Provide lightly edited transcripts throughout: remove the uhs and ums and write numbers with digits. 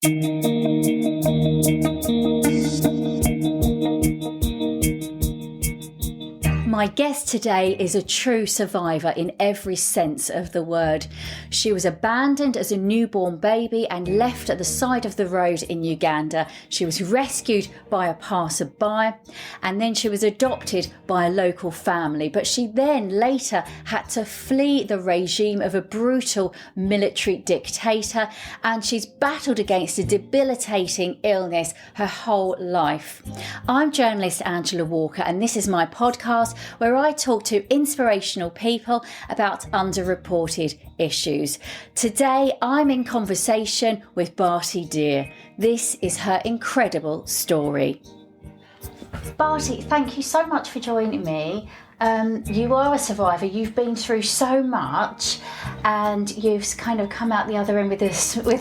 My guest today is a true survivor in every sense of the word. She was abandoned as a newborn baby and left at the side of the road in Uganda. She was rescued by a passerby and then she was adopted by a local family. But she then later had to flee the regime of a brutal military dictator, and she's battled against a debilitating illness her whole life. I'm journalist Angela Walker, and this is my podcast where I talk to inspirational people about underreported issues. Today, I'm in conversation with Bharti Dhir. This is her incredible story. Bharti, thank you so much for joining me. You are a survivor. You've been through so much, and you've kind of come out the other end with a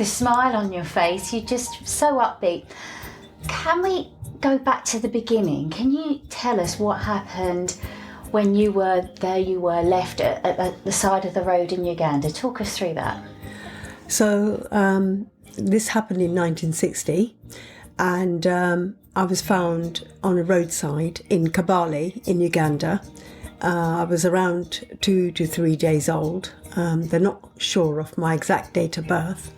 smile on your face. You're just so upbeat. Can we go back to the beginning? Can you tell us what happened when you were left at the side of the road in Uganda? Talk us through that. So this happened in 1960, and I was found on a roadside in Kabale in Uganda. I was around 2 to 3 days old. They're not sure of my exact date of birth,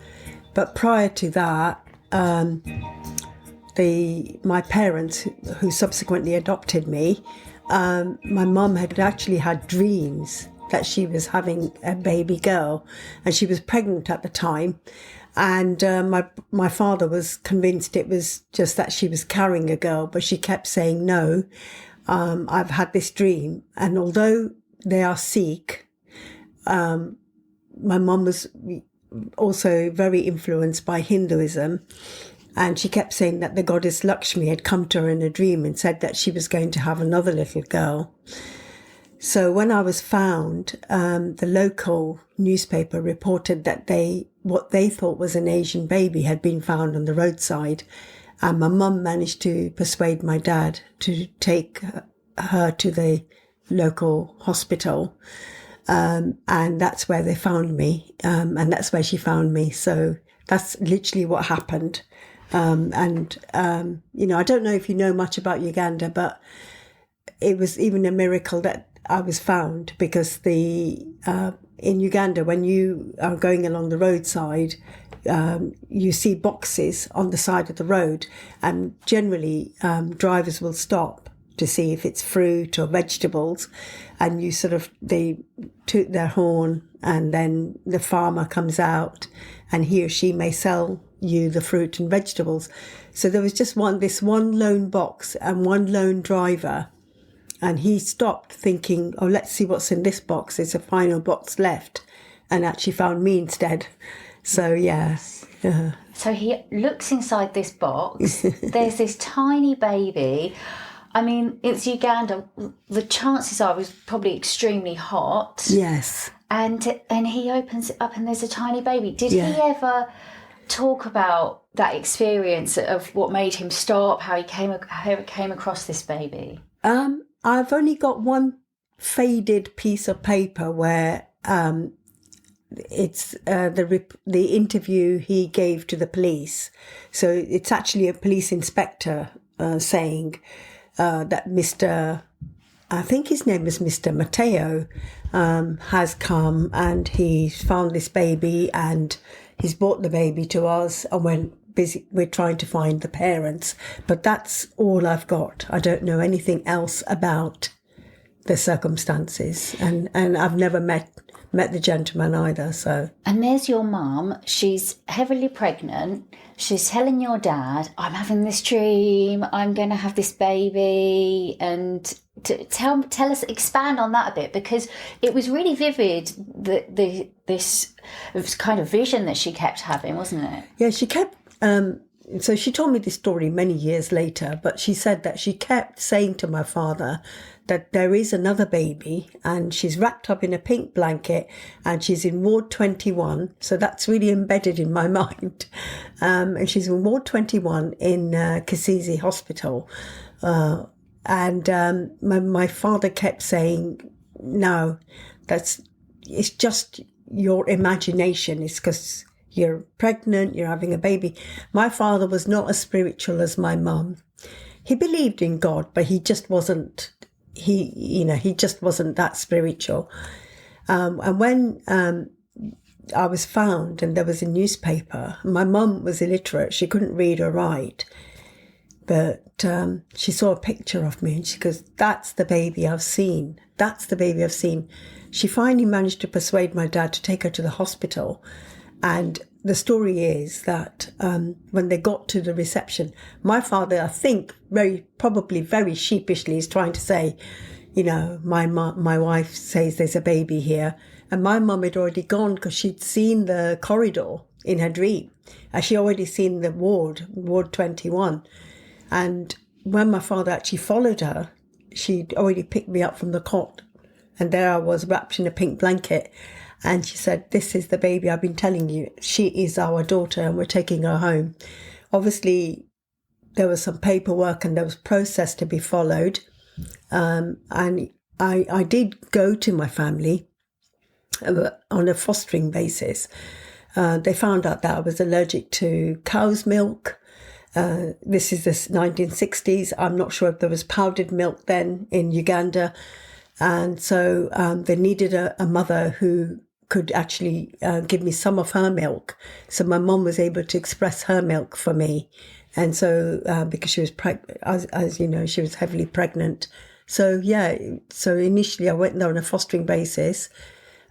but prior to that, my parents, who subsequently adopted me, my mum had actually had dreams that she was having a baby girl, and she was pregnant at the time. And my father was convinced it was just that she was carrying a girl, but she kept saying, no, I've had this dream. And although they are Sikh, my mum was also very influenced by Hinduism. And she kept saying that the goddess Lakshmi had come to her in a dream and said that she was going to have another little girl. So when I was found, the local newspaper reported that what they thought was an Asian baby had been found on the roadside. And my mum managed to persuade my dad to take her to the local hospital. And that's where they found me. And that's where she found me. So that's literally what happened. I don't know if you know much about Uganda, but it was even a miracle that I was found, because in Uganda, when you are going along the roadside, you see boxes on the side of the road, and generally drivers will stop to see if it's fruit or vegetables, and they toot their horn, and then the farmer comes out and he or she may sell you the fruit and vegetables. So there was just this one lone box and one lone driver, and he stopped thinking, oh, let's see what's in this box, there's a final box left, and actually found me instead. So yeah. So he looks inside this box. There's this tiny baby. I mean, it's Uganda. The chances are it was probably extremely hot. Yes. And he opens it up and there's a tiny baby. Did he ever talk about that experience of what made him stop, how he came across this baby? I've only got one faded piece of paper where it's the interview he gave to the police. So it's actually a police inspector saying that I think his name is Mr. Matteo, has come and he's found this baby and he's brought the baby to us, and we're trying to find the parents. But that's all I've got. I don't know anything else about the circumstances, and I've never met the gentleman either. So. And there's your mum. She's heavily pregnant. She's telling your dad, I'm having this dream, I'm going to have this baby. And tell us, expand on that a bit, because it was really vivid, this kind of vision that she kept having, wasn't it? Yeah, she kept... So she told me this story many years later, but she said that she kept saying to my father that there is another baby and she's wrapped up in a pink blanket and she's in Ward 21. So that's really embedded in my mind. And she's in Ward 21 in Kisizi Hospital. My father kept saying, no, it's just your imagination. It's because You're pregnant, you're having a baby. My father was not as spiritual as my mum. He believed in God, but he just wasn't, he just wasn't that spiritual. And when I was found and there was a newspaper, my mum was illiterate. She couldn't read or write. But she saw a picture of me and she goes, that's the baby I've seen. That's the baby I've seen. She finally managed to persuade my dad to take her to the hospital. And the story is that when they got to the reception, my father, I think, very sheepishly is trying to say, my wife says there's a baby here. And my mum had already gone because she'd seen the corridor in her dream. And she already seen the ward 21. And when my father actually followed her, she'd already picked me up from the cot. And there I was wrapped in a pink blanket. And she said, this is the baby I've been telling you. She is our daughter and we're taking her home. Obviously, there was some paperwork and there was process to be followed. And I did go to my family on a fostering basis. They found out that I was allergic to cow's milk. This is the 1960s. I'm not sure if there was powdered milk then in Uganda. And so they needed a mother who could actually give me some of her milk. So my mum was able to express her milk for me. And so because she was as you know, she was heavily pregnant. So so initially I went there on a fostering basis.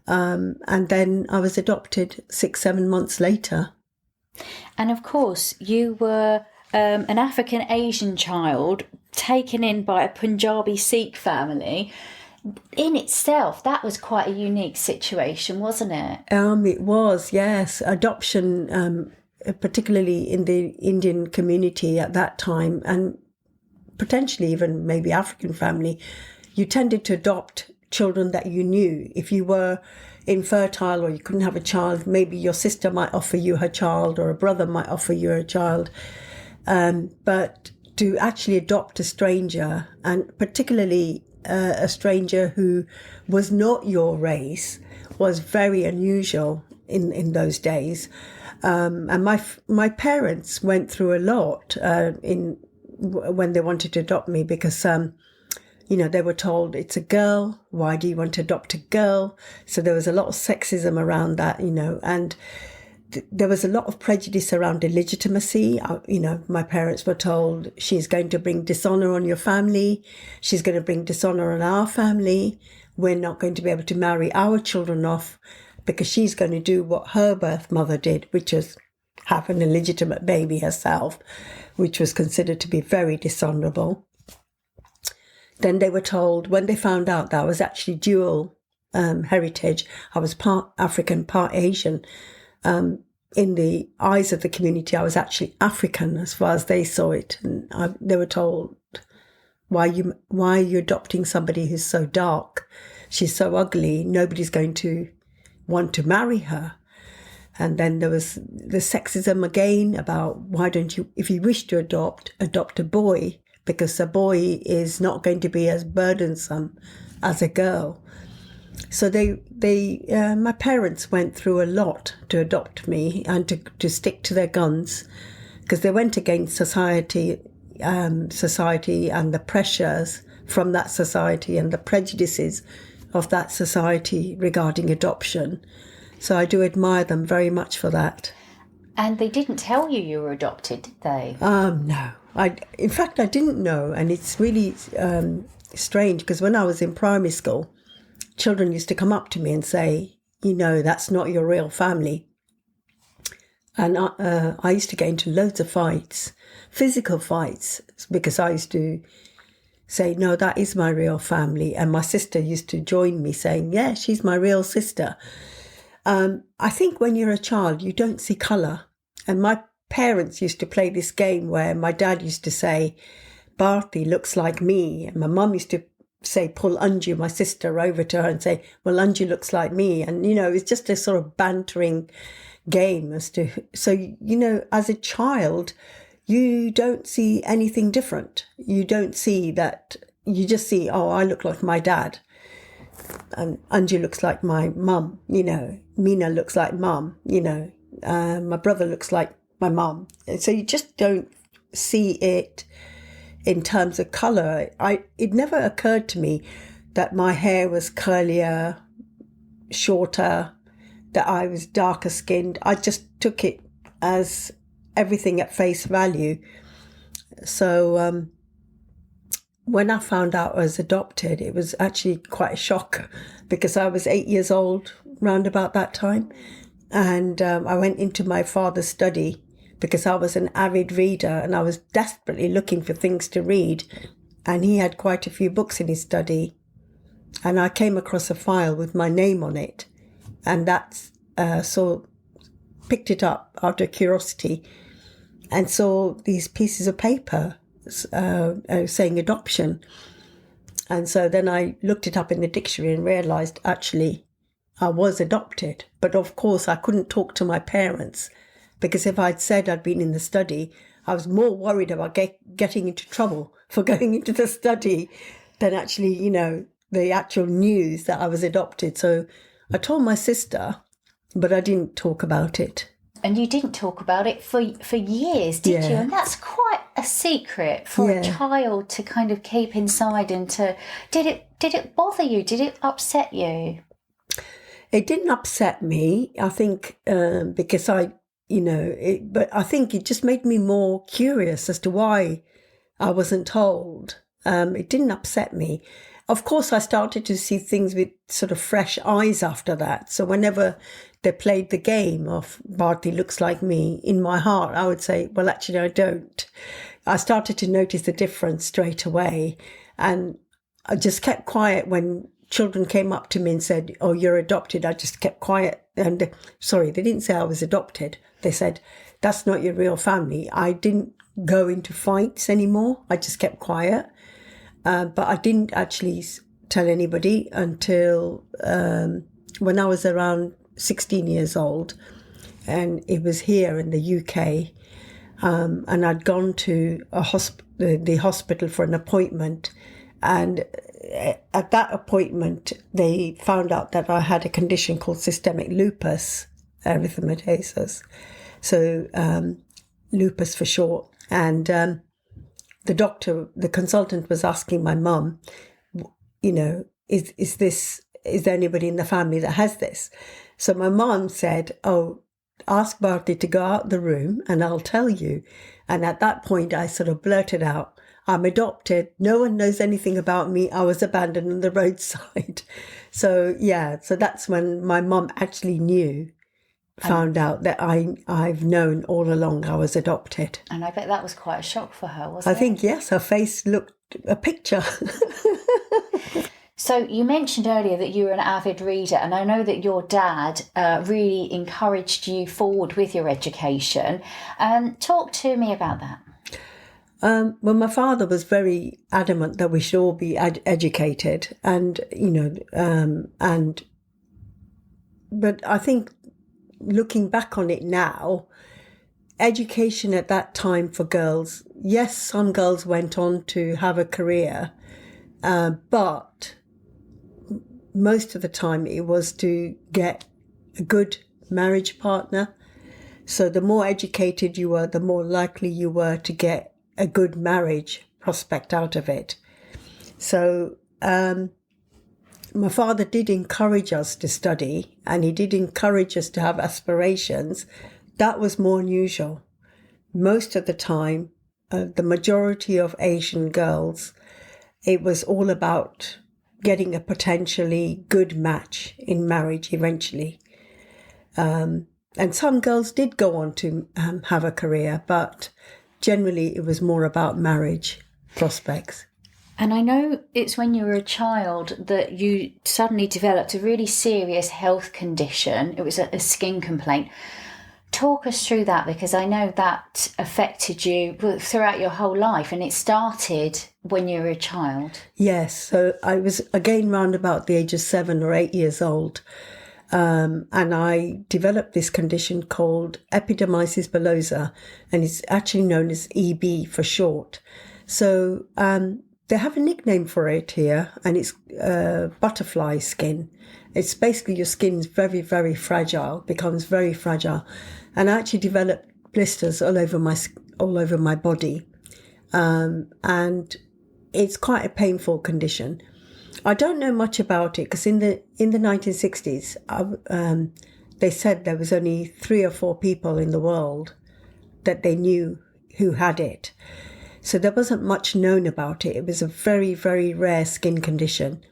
And then I was adopted 6-7 months later. And of course, you were an African Asian child taken in by a Punjabi Sikh family. In itself, that was quite a unique situation, wasn't it? It was, yes. Adoption, particularly in the Indian community at that time, and potentially even maybe African family, you tended to adopt children that you knew. If you were infertile or you couldn't have a child, maybe your sister might offer you her child or a brother might offer you a child. But to actually adopt a stranger, and particularly a stranger who was not your race, was very unusual in those days. And my parents went through a lot when they wanted to adopt me because they were told it's a girl. Why do you want to adopt a girl? So there was a lot of sexism around that, and there was a lot of prejudice around illegitimacy. My parents were told she's going to bring dishonor on your family. She's going to bring dishonor on our family. We're not going to be able to marry our children off because she's going to do what her birth mother did, which was have an illegitimate baby herself, which was considered to be very dishonorable. Then they were told, when they found out that I was actually dual heritage, I was part African, part Asian, in the eyes of the community, I was actually African as far as they saw it. And they were told, why are you adopting somebody who's so dark? She's so ugly. Nobody's going to want to marry her. And then there was the sexism again about why don't you, if you wish to adopt a boy, because a boy is not going to be as burdensome as a girl. So my parents went through a lot to adopt me and to stick to their guns, because they went against society and the pressures from that society and the prejudices of that society regarding adoption. So I do admire them very much for that. And they didn't tell you were adopted, did they? No. In fact, I didn't know. And it's really strange because when I was in primary school, children used to come up to me and say, that's not your real family. And I used to get into loads of fights, physical fights, because I used to say, no, that is my real family. And my sister used to join me saying, yeah, she's my real sister. I think when you're a child, you don't see colour. And my parents used to play this game where my dad used to say, Bharti looks like me. And my mum used to say, pull Anju, my sister, over to her and say, well, Anju looks like me. And, it's just a sort of bantering game as to, so, as a child, you don't see anything different. You don't see that, you just see, oh, I look like my dad. And Anju looks like my mum, Mina looks like mum, My brother looks like my mum. So you just don't see it in terms of colour. It never occurred to me that my hair was curlier, shorter, that I was darker skinned. I just took it as everything at face value. So when I found out I was adopted, it was actually quite a shock because I was 8 years old round about that time. And I went into my father's study because I was an avid reader and I was desperately looking for things to read. And he had quite a few books in his study. And I came across a file with my name on it. And that's picked it up out of curiosity and saw these pieces of paper saying adoption. And so then I looked it up in the dictionary and realised actually I was adopted. But of course I couldn't talk to my parents because if I'd said I'd been in the study, I was more worried about getting into trouble for going into the study than actually, the actual news that I was adopted. So I told my sister, but I didn't talk about it. And you didn't talk about it for years, did you? And that's quite a secret for a child to kind of keep inside and to... Did it bother you? Did it upset you? It didn't upset me, I think, because but I think it just made me more curious as to why I wasn't told. It didn't upset me. Of course, I started to see things with sort of fresh eyes after that. So whenever they played the game of Bharti looks like me, in my heart, I would say, well, actually, I don't. I started to notice the difference straight away. And I just kept quiet when children came up to me and said, oh, you're adopted. I just kept quiet. And sorry, they didn't say I was adopted. They said, that's not your real family. I didn't go into fights anymore. I just kept quiet. But I didn't actually tell anybody until when I was around 16 years old. And it was here in the UK. And I'd gone to the hospital for an appointment. And at that appointment, they found out that I had a condition called systemic lupus erythematosus. So lupus for short. And the consultant was asking my mum, is there anybody in the family that has this? So my mum said, oh, ask Bharti to go out the room and I'll tell you. And at that point, I sort of blurted out, I'm adopted. No one knows anything about me. I was abandoned on the roadside. So that's when my mum actually found out that I've known all along I was adopted. And I bet that was quite a shock for her, wasn't it? I think, yes, her face looked a picture. So you mentioned earlier that you were an avid reader, and I know that your dad really encouraged you forward with your education. Talk to me about that. Well, my father was very adamant that we should all be educated, but I think looking back on it now, education at that time for girls, yes, some girls went on to have a career, but most of the time it was to get a good marriage partner. So the more educated you were, the more likely you were to get a good marriage prospect out of it. So my father did encourage us to study, and he did encourage us to have aspirations. That was more unusual. Most of the time, the majority of Asian girls, it was all about getting a potentially good match in marriage eventually. And some girls did go on to have a career, but generally it was more about marriage prospects. And I know it's when you were a child that you suddenly developed a really serious health condition. It was a skin complaint. Talk us through that, because I know that affected you throughout your whole life, and it started when you were a child. Yes, so I was again round about the age of 7 or 8 years old, and I developed this condition called Epidermolysis Bullosa, and it's actually known as EB for short. So they have a nickname for it here, and it's butterfly skin. It's basically your skin's very, very fragile, becomes very fragile. and I actually developed blisters all over my body, and it's quite a painful condition. I don't know much about it because in the 1960s, they said there was only 3 or 4 people in the world that they knew who had it. So there wasn't much known about it. It was a very, very rare skin condition.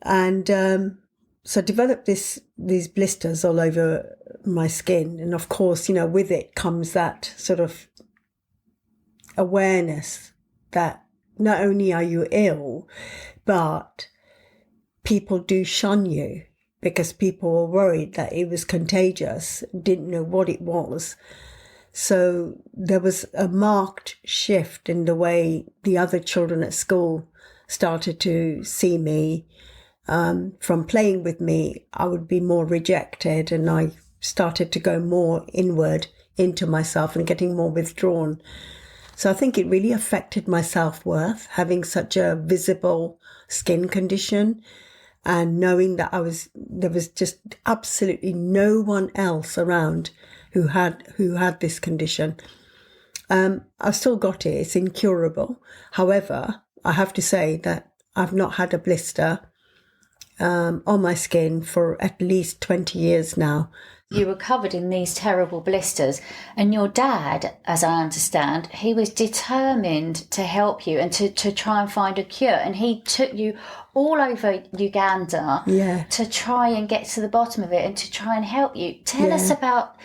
And so I developed these blisters all over my skin. And of course, with it comes that sort of awareness that not only are you ill, but people do shun you because people were worried that it was contagious, didn't know what it was. So there was a marked shift in the way the other children at school started to see me. From playing with me, I would be more rejected, and I started to go more inward into myself and getting more withdrawn. So I think it really affected my self-worth, having such a visible skin condition and knowing that there was just absolutely no one else around who had this condition. I've still got it. It's incurable. However, I have to say that I've not had a blister on my skin for at least 20 years now. You were covered in these terrible blisters, and your dad, as I understand, he was determined to help you and to try and find a cure, and he took you all over Uganda to try and get to the bottom of it and to try and help you. Tell us about,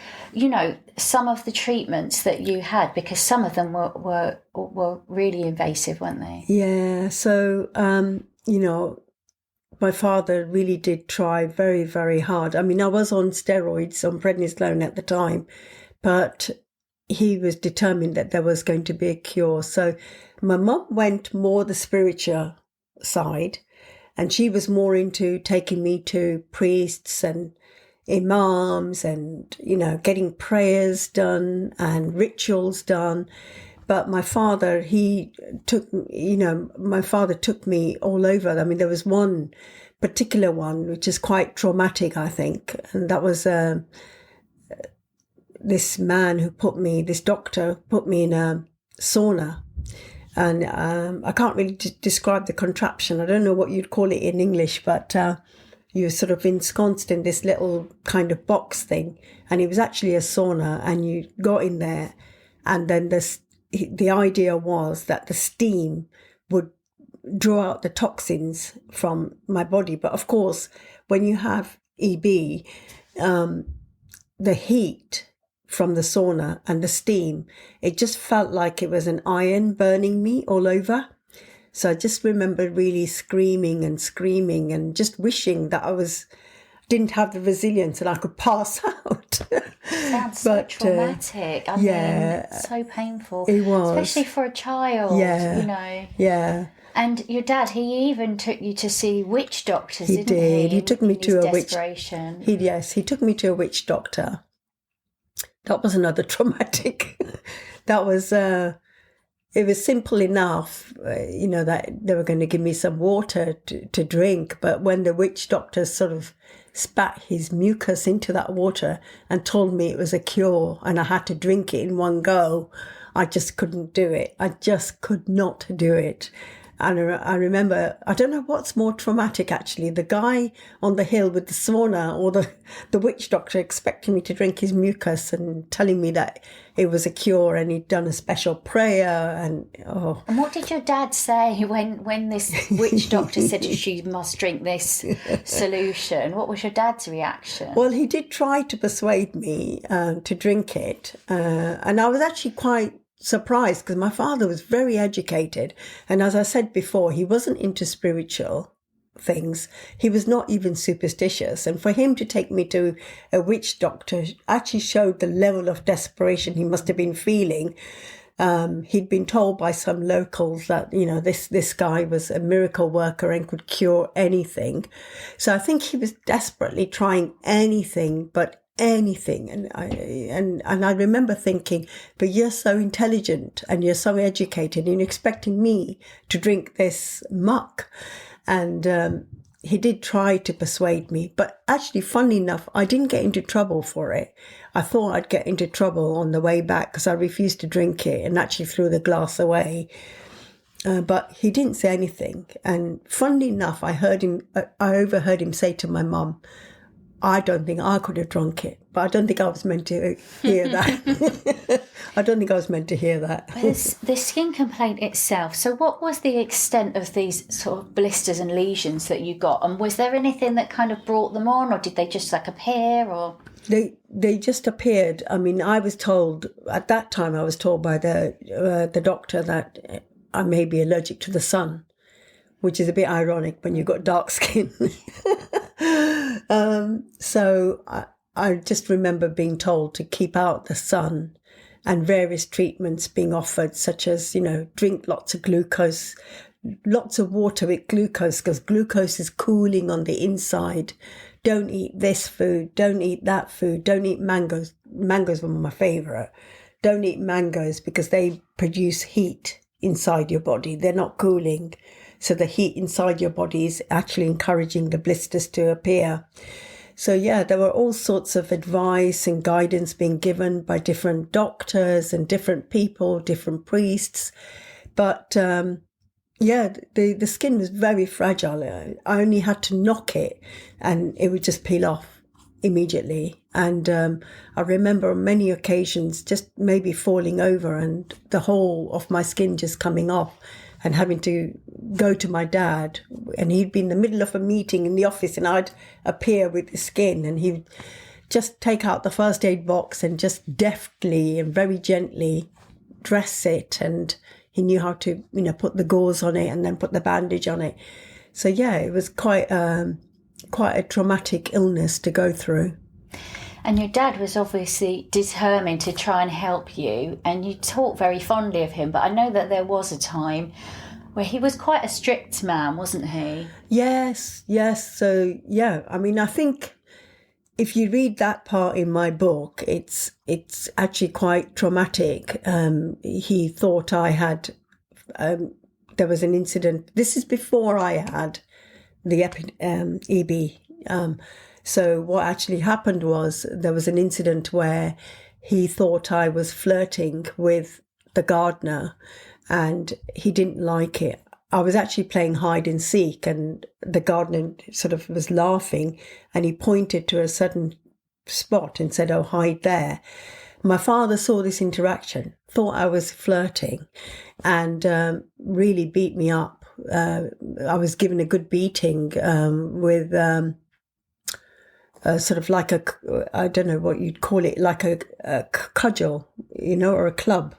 some of the treatments that you had, because some of them were really invasive, weren't they? Yeah, so, my father really did try very, very hard. I mean, I was on steroids, on prednisolone at the time, but he was determined that there was going to be a cure. So my mum went more the spiritual side, and she was more into taking me to priests and imams and, getting prayers done and rituals done. But my father, took me all over. I mean, there was one particular one which is quite traumatic, I think. And that was this doctor put me in a sauna. And I can't really describe the contraption. I don't know what you'd call it in English, but you're sort of ensconced in this little kind of box thing. And it was actually a sauna, and you got in there, and then the idea was that the steam would draw out the toxins from my body. But of course, when you have EB, the heat from the sauna and the steam, it just felt like it was an iron burning me all over. So I just remember really screaming and just wishing that didn't have the resilience and I could pass out. Sounds so traumatic. I mean, so painful. It was. Especially for a child, Yeah. And your dad, he even took you to see witch doctors, he didn't he? He took me to a desperation. He took me to a witch doctor. That was another traumatic. That was, it was simple enough, that they were going to give me some water to drink. But when the witch doctor sort of spat his mucus into that water and told me it was a cure and I had to drink it in one go, I just couldn't do it. I just could not do it. And I remember, I don't know what's more traumatic actually, the guy on the hill with the sauna or the witch doctor expecting me to drink his mucus and telling me that it was a cure and he'd done a special prayer and And what did your dad say when this witch doctor said she must drink this solution? What was your dad's reaction? Well, he did try to persuade me to drink it. And I was actually quite surprised because my father was very educated, and as I said before, he wasn't into spiritual things. He was not even superstitious, and for him to take me to a witch doctor actually showed the level of desperation he must have been feeling. He'd been told by some locals that this guy was a miracle worker and could cure anything, so I think he was desperately trying anything and I remember thinking, but you're so intelligent and you're so educated and you're expecting me to drink this muck. And he did try to persuade me, but actually, funnily enough, I didn't get into trouble for it. I thought I'd get into trouble on the way back because I refused to drink it and actually threw the glass away. But he didn't say anything. And funnily enough, I overheard him say to my mum, I don't think I could have drunk it, but I don't think I was meant to hear that. I don't think I was meant to hear that. The skin complaint itself, so what was the extent of these sort of blisters and lesions that you got? And was there anything that kind of brought them on, or did they just like appear, or? They just appeared. I mean, I was told, at that time, I was told by the doctor that I may be allergic to the sun, which is a bit ironic when you've got dark skin. So I just remember being told to keep out the sun and various treatments being offered, such as, drink lots of glucose, lots of water with glucose, because glucose is cooling on the inside. Don't eat this food. Don't eat that food. Don't eat mangoes. Mangoes were my favourite. Don't eat mangoes because they produce heat inside your body. They're not cooling. So the heat inside your body is actually encouraging the blisters to appear. So yeah, there were all sorts of advice and guidance being given by different doctors and different people, different priests. But the skin was very fragile. I only had to knock it and it would just peel off immediately. And I remember on many occasions just maybe falling over and the whole of my skin just coming off, and having to go to my dad, and he'd be in the middle of a meeting in the office and I'd appear with the skin, and he'd just take out the first aid box and just deftly and very gently dress it. And he knew how to, put the gauze on it and then put the bandage on it. So yeah, it was quite a traumatic illness to go through. And your dad was obviously determined to try and help you, and you talk very fondly of him, but I know that there was a time where he was quite a strict man, wasn't he? Yes. So, yeah, I mean, I think if you read that part in my book, it's actually quite traumatic. He thought I had, there was an incident. This is before I had the EB. So what actually happened was there was an incident where he thought I was flirting with the gardener and he didn't like it. I was actually playing hide and seek and the gardener sort of was laughing and he pointed to a certain spot and said, "Oh, hide there." My father saw this interaction, thought I was flirting and really beat me up. I was given a good beating with... sort of like I don't know what you'd call it, like a cudgel, or a club.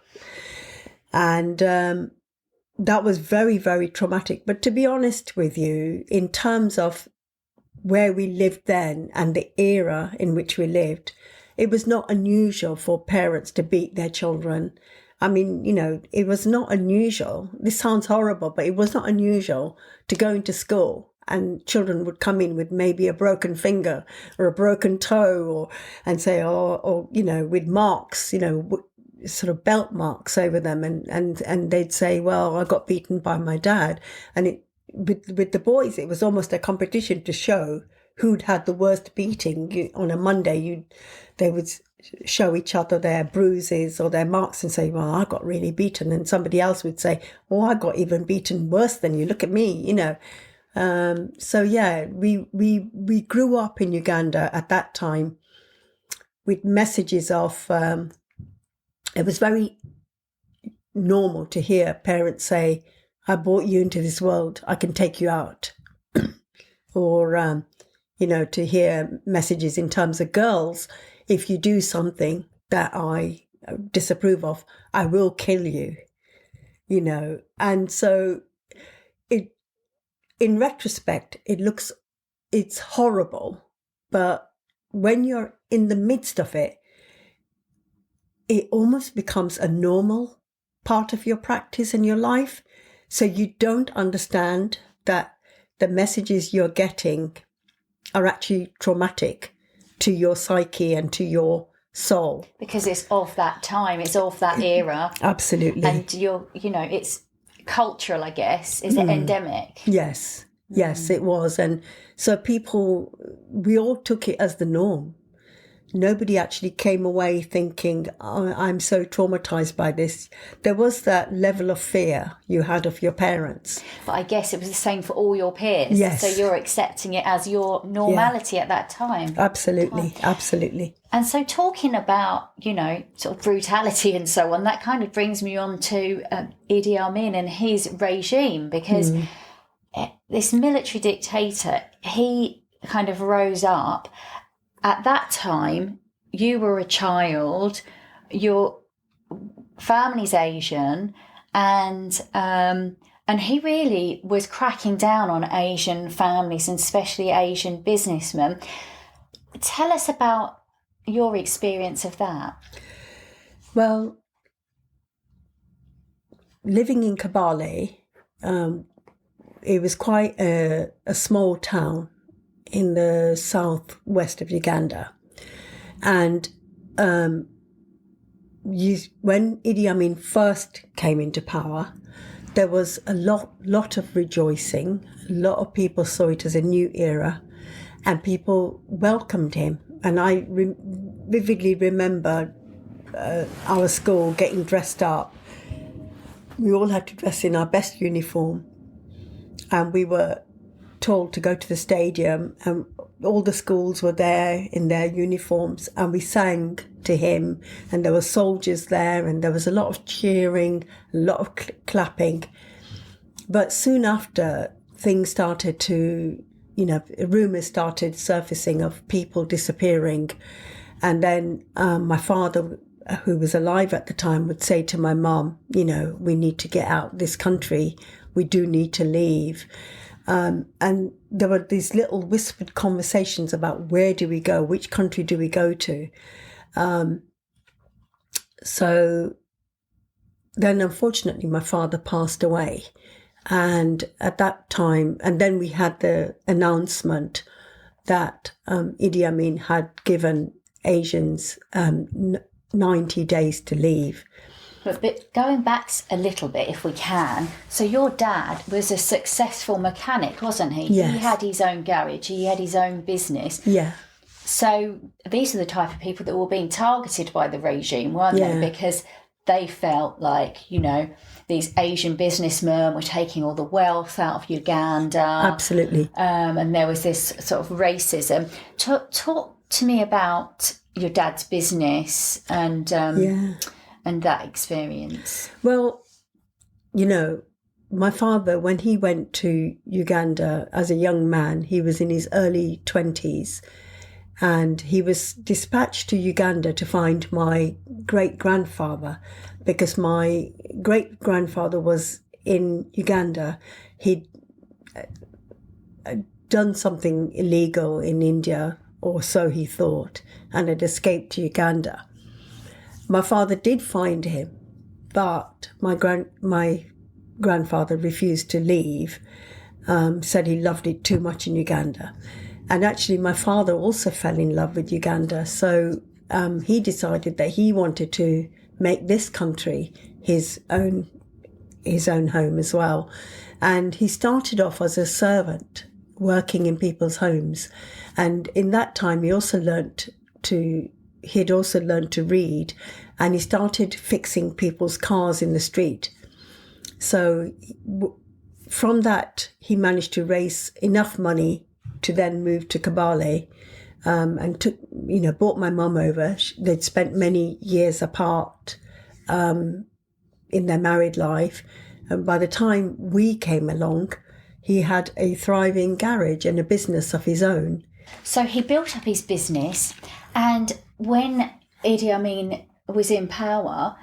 And that was very, very traumatic. But to be honest with you, in terms of where we lived then and the era in which we lived, it was not unusual for parents to beat their children. I mean, it was not unusual. This sounds horrible, but it was not unusual to go into school and children would come in with maybe a broken finger or a broken toe and say, or with marks, sort of belt marks over them. And they'd say, "Well, I got beaten by my dad." And with the boys, it was almost a competition to show who'd had the worst beating. On a Monday, they would show each other their bruises or their marks and say, "Well, I got really beaten." And somebody else would say, "Oh, I got even beaten worse than you. Look at me," So yeah, we grew up in Uganda at that time with messages of, it was very normal to hear parents say, "I brought you into this world, I can take you out." Or, to hear messages in terms of girls, "If you do something that I disapprove of, I will kill you," And so in retrospect, it's horrible, but when you're in the midst of it, it almost becomes a normal part of your practice and your life. So you don't understand that the messages you're getting are actually traumatic to your psyche and to your soul. Because it's of that time, it's of that era. Absolutely. And it's cultural, I guess. Is it endemic? Yes. Yes, it was. And so we all took it as the norm. Nobody actually came away thinking, oh, I'm so traumatized by this. There was that level of fear you had of your parents. But I guess it was the same for all your peers. Yes. So you're accepting it as your normality at that time. Absolutely, absolutely. And so talking about, sort of brutality and so on, that kind of brings me on to Idi Amin and his regime, because this military dictator, he kind of rose up. At that time, you were a child, your family's Asian, and he really was cracking down on Asian families and especially Asian businessmen. Tell us about your experience of that. Well, living in Kabale, it was quite a small town in the southwest of Uganda. And when Idi Amin first came into power, there was a lot of rejoicing. A lot of people saw it as a new era, and people welcomed him. And I vividly remember our school getting dressed up. We all had to dress in our best uniform, and we were told to go to the stadium, and all the schools were there in their uniforms, and we sang to him, and there were soldiers there, and there was a lot of cheering, a lot of clapping. But soon after, things started to, rumours started surfacing of people disappearing. And then my father, who was alive at the time, would say to my mum, we need to get out of this country. We do need to leave. And there were these little whispered conversations about where do we go, which country do we go to. So then, unfortunately, my father passed away. And at that time, and then we had the announcement that Idi Amin had given Asians 90 days to leave. But going back a little bit, if we can, so your dad was a successful mechanic, wasn't he? Yes. He had his own garage, he had his own business. Yeah. So these are the type of people that were being targeted by the regime, weren't they? Because they felt like, these Asian businessmen were taking all the wealth out of Uganda. Absolutely. And there was this sort of racism. Talk to me about your dad's business and that experience. Well, my father, when he went to Uganda as a young man, he was in his early 20s, and he was dispatched to Uganda to find my great-grandfather, because my great-grandfather was in Uganda. He'd done something illegal in India, or so he thought, and had escaped to Uganda. My father did find him, but my grandfather refused to leave, said he loved it too much in Uganda. And actually, my father also fell in love with Uganda. So he decided that he wanted to make this country his own home as well. And he started off as a servant, working in people's homes. And in that time, he'd also learned to read, and he started fixing people's cars in the street. So from that, he managed to raise enough money to then move to Kabale, and brought my mum over. They'd spent many years apart in their married life. And by the time we came along, he had a thriving garage and a business of his own. So he built up his business, and when Idi Amin was in power,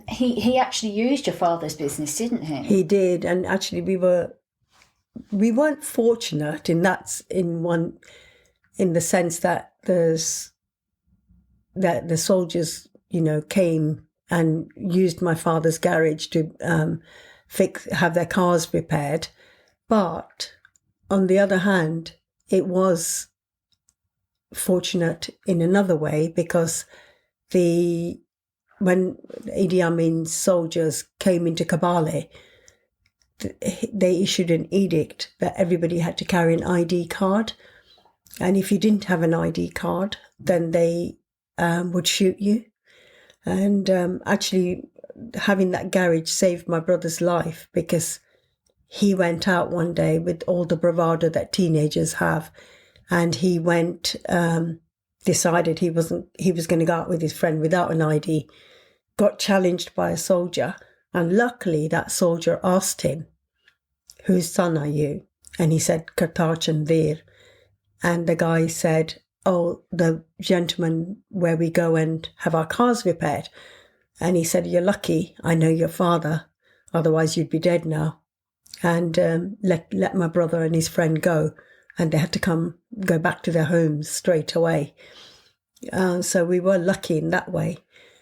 he actually used your father's business, didn't he? He did, and actually we weren't fortunate in the sense that the soldiers, came and used my father's garage to have their cars repaired. But on the other hand, it was fortunate in another way, because when Idi Amin's soldiers came into Kabale, they issued an edict that everybody had to carry an ID card. And if you didn't have an ID card, then they would shoot you. And actually, having that garage saved my brother's life, because he went out one day with all the bravado that teenagers have. And he went, decided he was going to go out with his friend without an ID, got challenged by a soldier. And luckily, that soldier asked him, "Whose son are you?" And he said, "Bharti Dhir." And the guy said, "Oh, the gentleman where we go and have our cars repaired." And he said, "You're lucky, I know your father, otherwise you'd be dead now." And let my brother and his friend go. And they had to go back to their homes straight away. So we were lucky in that way.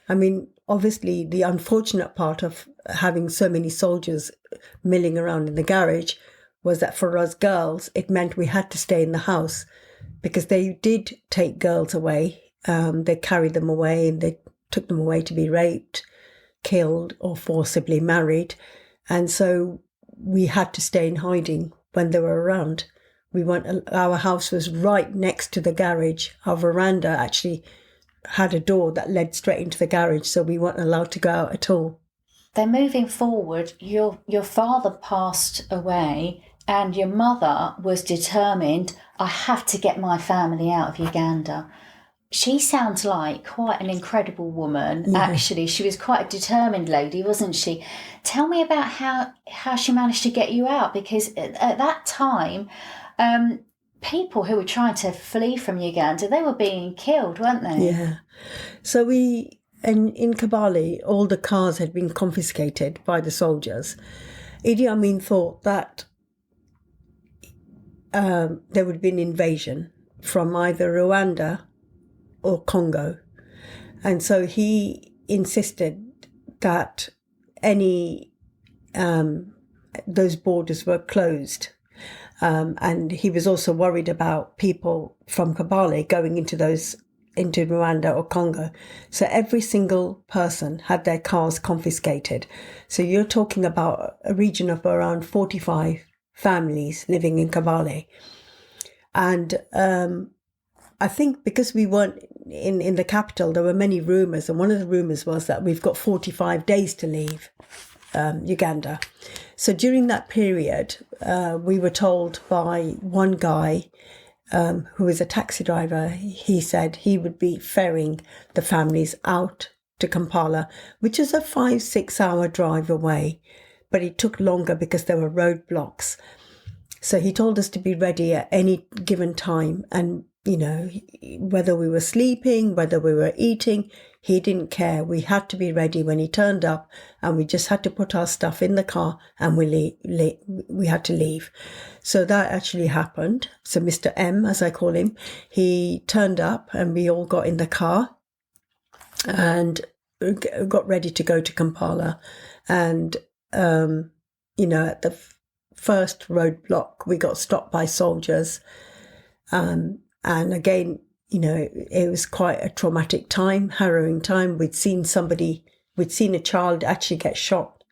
I mean, obviously, the unfortunate part of having so many soldiers milling around in the garage was that for us girls, it meant we had to stay in the house, because they did take girls away. They carried them away, and they took them away to be raped, killed, or forcibly married. And so we had to stay in hiding when they were around. Our house was right next to the garage. Our veranda actually had a door that led straight into the garage, so we weren't allowed to go out at all. Then moving forward, your father passed away, and your mother was determined, "I have to get my family out of Uganda." She sounds like quite an incredible woman. Yeah. Actually, she was quite a determined lady, wasn't she? Tell me about how she managed to get you out, because at that time, people who were trying to flee from Uganda, they were being killed, weren't they? Yeah. So in Kabale, all the cars had been confiscated by the soldiers. Idi Amin thought that there would be an invasion from either Rwanda or Congo. And so he insisted that those borders were closed. And he was also worried about people from Kabale going into Rwanda or Congo. So every single person had their cars confiscated. So you're talking about a region of around 45 families living in Kabale. And I think because we weren't in the capital, there were many rumours. And one of the rumours was that we've got 45 days to leave Uganda. So during that period, we were told by one guy who was a taxi driver, he said he would be ferrying the families out to Kampala, which is a 5-6 hour drive away, but it took longer because there were roadblocks. So he told us to be ready at any given time, and whether we were sleeping, whether we were eating, he didn't care. We had to be ready when he turned up, and we just had to put our stuff in the car and we had to leave. So that actually happened. So Mr. M, as I call him, he turned up and we all got in the car and got ready to go to Kampala. And, at the first roadblock, we got stopped by soldiers. And again, it was quite a traumatic time, harrowing time. We'd seen a child actually get shot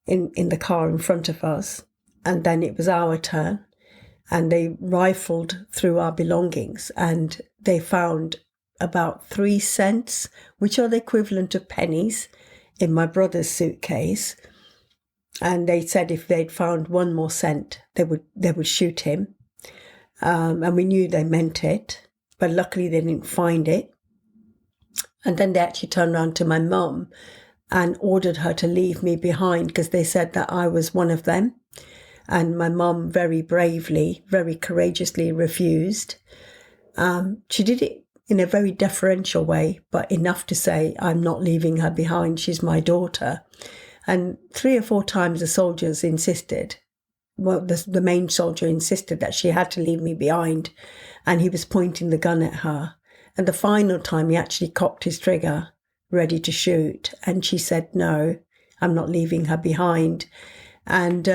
in the car in front of us. And then it was our turn. And they rifled through our belongings and they found about 3 cents, which are the equivalent of pennies, in my brother's suitcase. And they said if they'd found 1 more cent, they would shoot him. And we knew they meant it, but luckily they didn't find it. And then they actually turned around to my mum and ordered her to leave me behind because they said that I was one of them. And my mum very bravely, very courageously refused. She did it in a very deferential way, but enough to say, I'm not leaving her behind. She's my daughter. And 3 or 4 times the soldiers insisted. Well, the main soldier insisted that she had to leave me behind, and he was pointing the gun at her. And the final time he actually cocked his trigger, ready to shoot. And she said, no, I'm not leaving her behind. And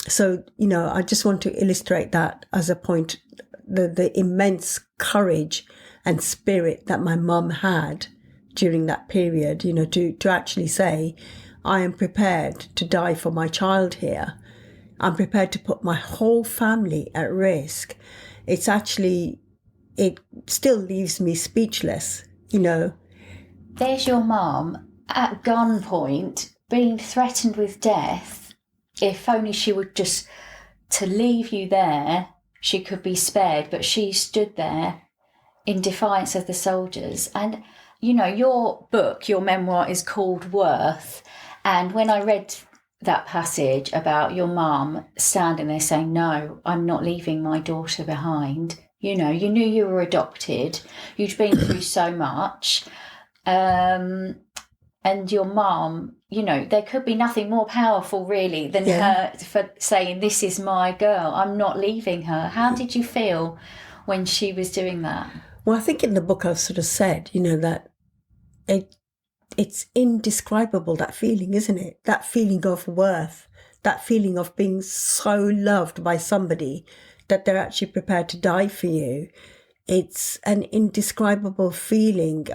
so, I just want to illustrate that as a point, the immense courage and spirit that my mum had during that period, to actually say, I am prepared to die for my child here. I'm prepared to put my whole family at risk. It still leaves me speechless, you know. There's your mum at gunpoint being threatened with death. If only she would just to leave you there, she could be spared, but she stood there in defiance of the soldiers. And, you know, your book, your memoir is called Worth. And when I read that passage about your mum standing there saying, no, I'm not leaving my daughter behind, you know, you knew you were adopted, you'd been through so much. And your mum, you know, there could be nothing more powerful really than her for saying, this is my girl, I'm not leaving her. How did you feel when she was doing that? Well, I think in the book I've sort of said, you know, that it's indescribable, that feeling, isn't it? That feeling of worth, that feeling of being so loved by somebody that they're actually prepared to die for you. It's an indescribable feeling.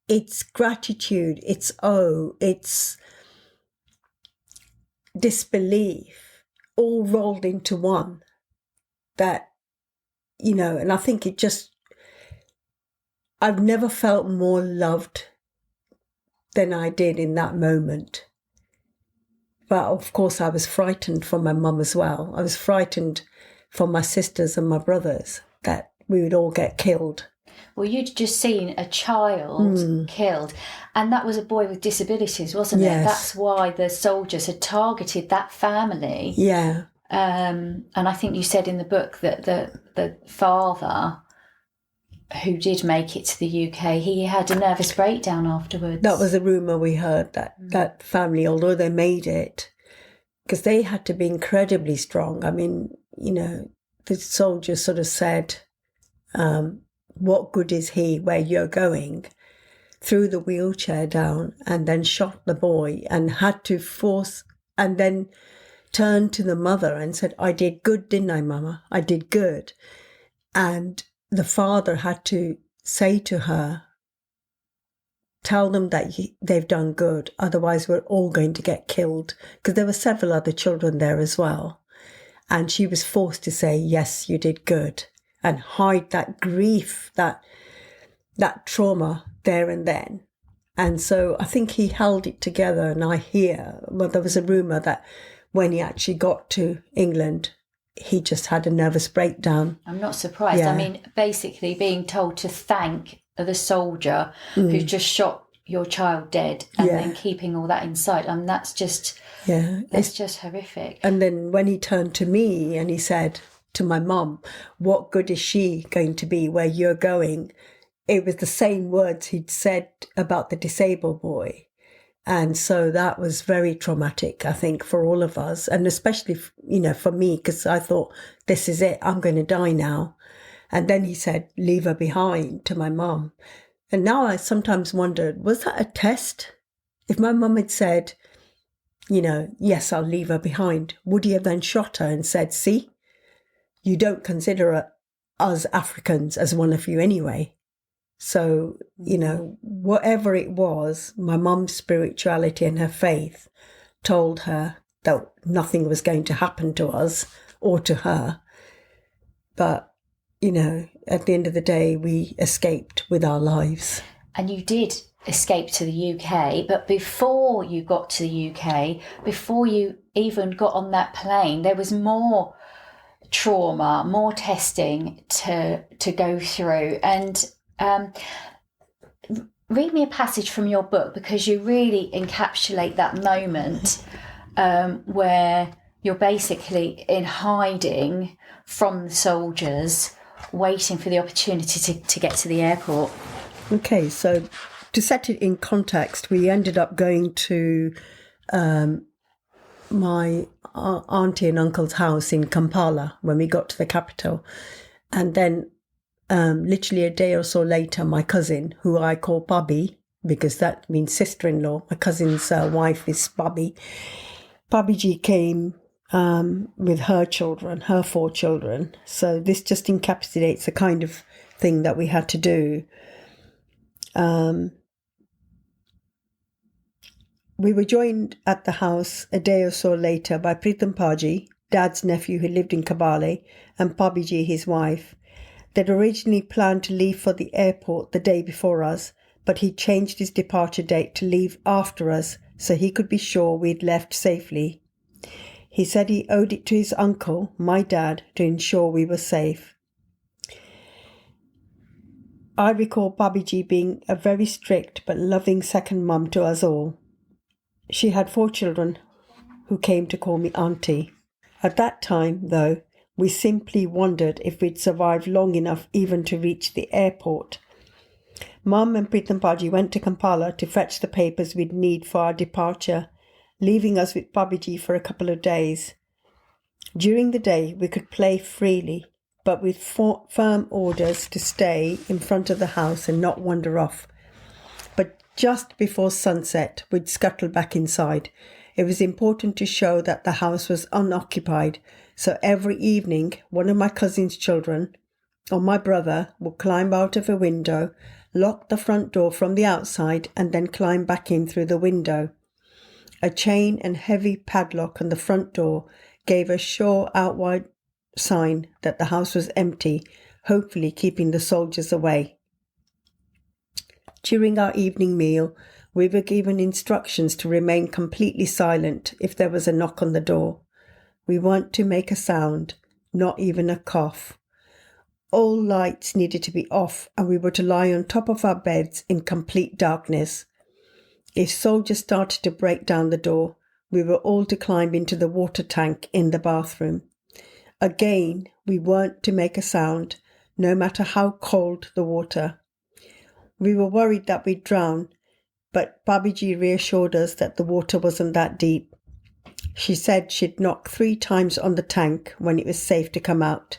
It's gratitude, it's it's disbelief, all rolled into one. That, you know, and I think I've never felt more loved than I did in that moment. But of course I was frightened for my mum as well. I was frightened for my sisters and my brothers that we would all get killed. Well, you'd just seen a child killed, and that was a boy with disabilities, wasn't it? That's why the soldiers had targeted that family. Yeah. And I think you said in the book that the father, who did make it to the UK, he had a nervous breakdown afterwards. That was a rumour we heard, that family, although they made it, because they had to be incredibly strong. I mean, you know, the soldiers sort of said, what good is he where you're going? Threw the wheelchair down and then shot the boy and had to force, and then turned to the mother and said, I did good, didn't I, Mama? I did good. And the father had to say to her, tell them that they've done good, otherwise we're all going to get killed, because there were several other children there as well. And she was forced to say, yes, you did good, and hide that grief, that trauma there and then. And so I think he held it together. And there was a rumour that when he actually got to England, he just had a nervous breakdown. I'm not surprised. Yeah. I mean, basically being told to thank the soldier who just shot your child dead and then keeping all that inside. I mean, that's just horrific. And then when he turned to me and he said to my mum, what good is she going to be where you're going? It was the same words he'd said about the disabled boy. And so that was very traumatic, I think, for all of us. And especially, you know, for me, because I thought, this is it, I'm going to die now. And then he said, leave her behind, to my mum. And now I sometimes wondered, was that a test? If my mum had said, you know, yes, I'll leave her behind, would he have then shot her and said, see, you don't consider us Africans as one of you anyway. So, you know, whatever it was, my mum's spirituality and her faith told her that nothing was going to happen to us or to her. But, you know, at the end of the day, we escaped with our lives. And you did escape to the UK, but before you got to the UK, before you even got on that plane, there was more trauma, more testing to go through. And read me a passage from your book, because you really encapsulate that moment where you're basically in hiding from the soldiers, waiting for the opportunity to get to the airport. Okay, so to set it in context, we ended up going to my auntie and uncle's house in Kampala when we got to the capital. And then literally a day or so later, my cousin, who I call Bobby, because that means sister-in-law, my cousin's wife is Bobby. Bobby G came with her children, her 4 children. So this just encapsulates the kind of thing that we had to do. We were joined at the house a day or so later by Pritam Paji, Dad's nephew who lived in Kabale, and Pabiji, his wife. They'd originally planned to leave for the airport the day before us, but he changed his departure date to leave after us so he could be sure we'd left safely. He said he owed it to his uncle, my dad, to ensure we were safe. I recall Babiji being a very strict but loving second mum to us all. She had 4 children who came to call me auntie. At that time, though, we simply wondered if we'd survive long enough even to reach the airport. Mum and Pritam Paji went to Kampala to fetch the papers we'd need for our departure, leaving us with Babiji for a couple of days. During the day, we could play freely, but with firm orders to stay in front of the house and not wander off. But just before sunset, we'd scuttle back inside. It was important to show that the house was unoccupied, so every evening one of my cousin's children or my brother would climb out of a window, lock the front door from the outside, and then climb back in through the window. A chain and heavy padlock on the front door gave a sure outward sign that the house was empty, hopefully keeping the soldiers away. During our evening meal, we were given instructions to remain completely silent if there was a knock on the door. We weren't to make a sound, not even a cough. All lights needed to be off, and we were to lie on top of our beds in complete darkness. If soldiers started to break down the door, we were all to climb into the water tank in the bathroom. Again, we weren't to make a sound, no matter how cold the water. We were worried that we'd drown, but Babiji reassured us that the water wasn't that deep. She said she'd knock 3 times on the tank when it was safe to come out.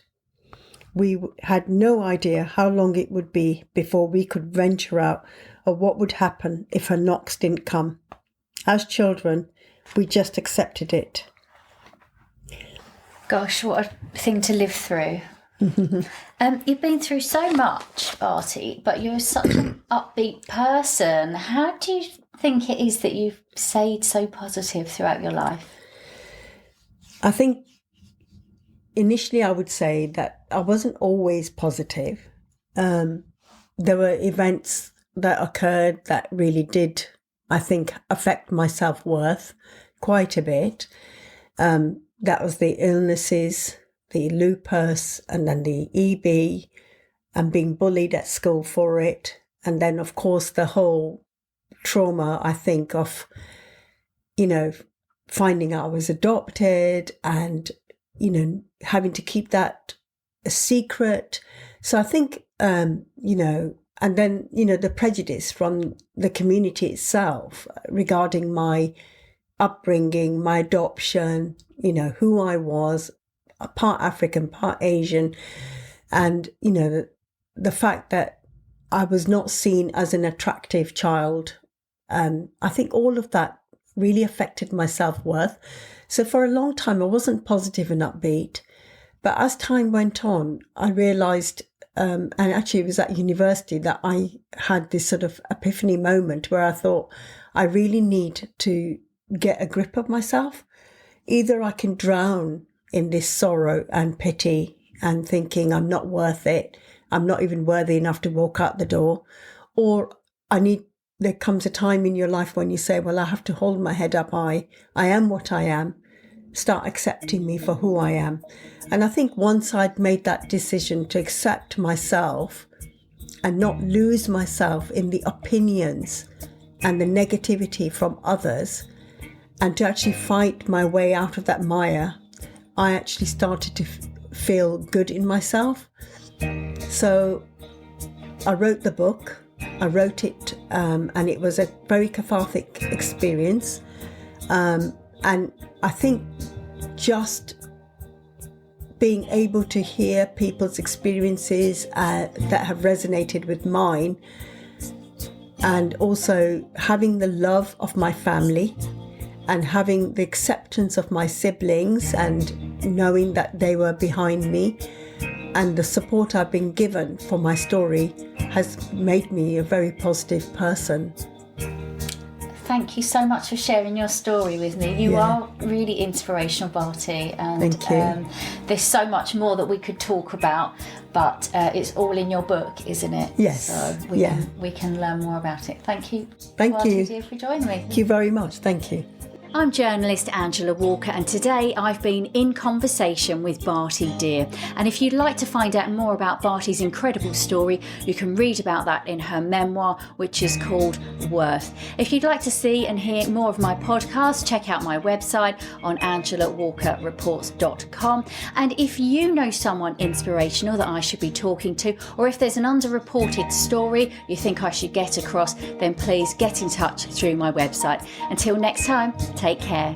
We had no idea how long it would be before we could venture out, or what would happen if her knocks didn't come. As children, we just accepted it. Gosh, what a thing to live through. You've been through so much, Bharti, but you're such an upbeat person. How do you think it is that you've stayed so positive throughout your life? I think initially I would say that I wasn't always positive. There were events that occurred that really did, I think, affect my self-worth quite a bit. That was the illnesses, the lupus, and then the EB, and being bullied at school for it. And then, of course, the whole trauma, I think, of, finding out I was adopted and, having to keep that a secret. So I think, and then, the prejudice from the community itself regarding my upbringing, my adoption, who I was, part African, part Asian, and, the fact that I was not seen as an attractive child. I think all of that really affected my self-worth. So for a long time, I wasn't positive and upbeat. But as time went on, I realised, and actually it was at university that I had this sort of epiphany moment where I thought, I really need to get a grip of myself. Either I can drown in this sorrow and pity and thinking I'm not worth it, I'm not even worthy enough to walk out the door, or there comes a time in your life when you say, well, I have to hold my head up high. I am what I am. Start accepting me for who I am. And I think once I'd made that decision to accept myself and not lose myself in the opinions and the negativity from others, and to actually fight my way out of that mire, I actually started to feel good in myself. So I wrote the book. I wrote it, and it was a very cathartic experience. And I think just being able to hear people's experiences that have resonated with mine, and also having the love of my family and having the acceptance of my siblings and knowing that they were behind me, and the support I've been given for my story has made me a very positive person. Thank you so much for sharing your story with me. You are really inspirational, Bharti, and Thank you. There's so much more that we could talk about, but it's all in your book, isn't it? Yes. So we can learn more about it. Thank you. Thank Bharti you. Dhir, for joining me. Thank you very much. Thank you. I'm journalist Angela Walker, and today I've been in conversation with Bharti Dhir. And if you'd like to find out more about Bharti's incredible story, you can read about that in her memoir, which is called Worth. If you'd like to see and hear more of my podcast, check out my website on angelawalkerreports.com. And if you know someone inspirational that I should be talking to, or if there's an underreported story you think I should get across, then please get in touch through my website. Until next time, take care.